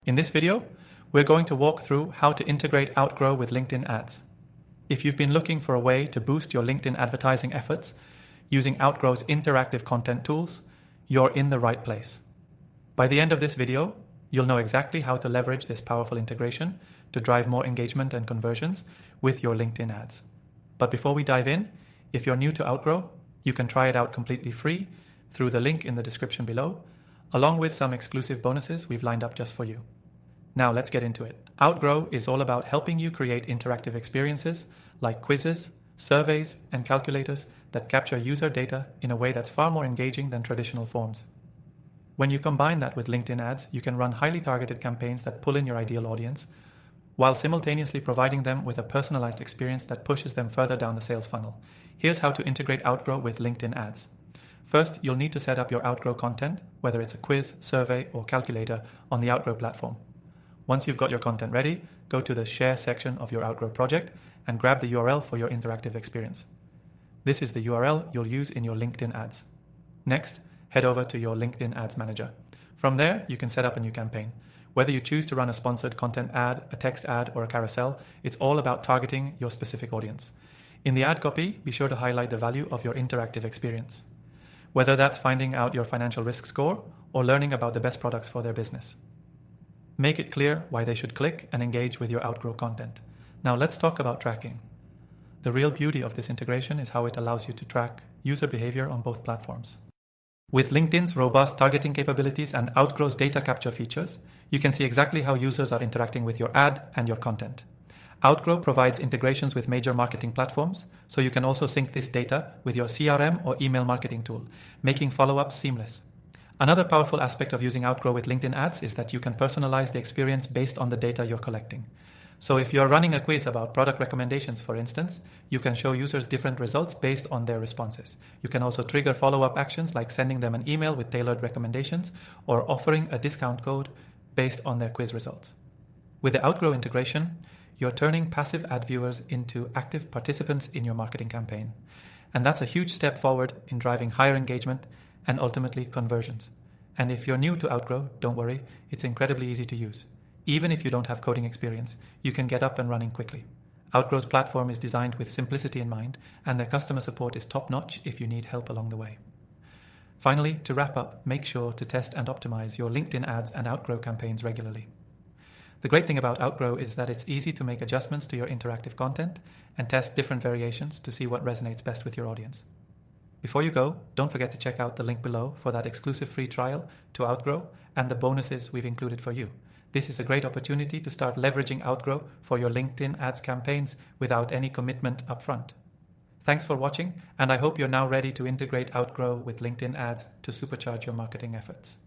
In this video, we're going to walk through how to integrate Outgrow with LinkedIn ads. If you've been looking for a way to boost your LinkedIn advertising efforts using Outgrow's interactive content tools, you're in the right place. By the end of this video, you'll know exactly how to leverage this powerful integration to drive more engagement and conversions with your LinkedIn ads. But before we dive in, if you're new to Outgrow, you can try it out completely free through the link in the description below, along with some exclusive bonuses we've lined up just for you. Now let's get into it. Outgrow is all about helping you create interactive experiences like quizzes, surveys, and calculators that capture user data in a way that's far more engaging than traditional forms. When you combine that with LinkedIn ads, you can run highly targeted campaigns that pull in your ideal audience, while simultaneously providing them with a personalized experience that pushes them further down the sales funnel. Here's how to integrate Outgrow with LinkedIn ads. First, you'll need to set up your Outgrow content, whether it's a quiz, survey, or calculator, on the Outgrow platform. Once you've got your content ready, go to the Share section of your Outgrow project and grab the URL for your interactive experience. This is the URL you'll use in your LinkedIn ads. Next, head over to your LinkedIn Ads Manager. From there, you can set up a new campaign. Whether you choose to run a sponsored content ad, a text ad, or a carousel, it's all about targeting your specific audience. In the ad copy, be sure to highlight the value of your interactive experience, whether that's finding out your financial risk score or learning about the best products for their business. Make it clear why they should click and engage with your Outgrow content. Now let's talk about tracking. The real beauty of this integration is how it allows you to track user behavior on both platforms. With LinkedIn's robust targeting capabilities and Outgrow's data capture features, you can see exactly how users are interacting with your ad and your content. Outgrow provides integrations with major marketing platforms, so you can also sync this data with your CRM or email marketing tool, making follow-ups seamless. Another powerful aspect of using Outgrow with LinkedIn ads is that you can personalize the experience based on the data you're collecting. So if you're running a quiz about product recommendations, for instance, you can show users different results based on their responses. You can also trigger follow-up actions like sending them an email with tailored recommendations or offering a discount code based on their quiz results. With the Outgrow integration, you're turning passive ad viewers into active participants in your marketing campaign. And that's a huge step forward in driving higher engagement and ultimately conversions. And if you're new to Outgrow, don't worry, it's incredibly easy to use. Even if you don't have coding experience, you can get up and running quickly. Outgrow's platform is designed with simplicity in mind, and their customer support is top-notch if you need help along the way. Finally, to wrap up, make sure to test and optimize your LinkedIn ads and Outgrow campaigns regularly. The great thing about Outgrow is that it's easy to make adjustments to your interactive content and test different variations to see what resonates best with your audience. Before you go, don't forget to check out the link below for that exclusive free trial to Outgrow and the bonuses we've included for you. This is a great opportunity to start leveraging Outgrow for your LinkedIn ads campaigns without any commitment upfront. Thanks for watching, and I hope you're now ready to integrate Outgrow with LinkedIn ads to supercharge your marketing efforts.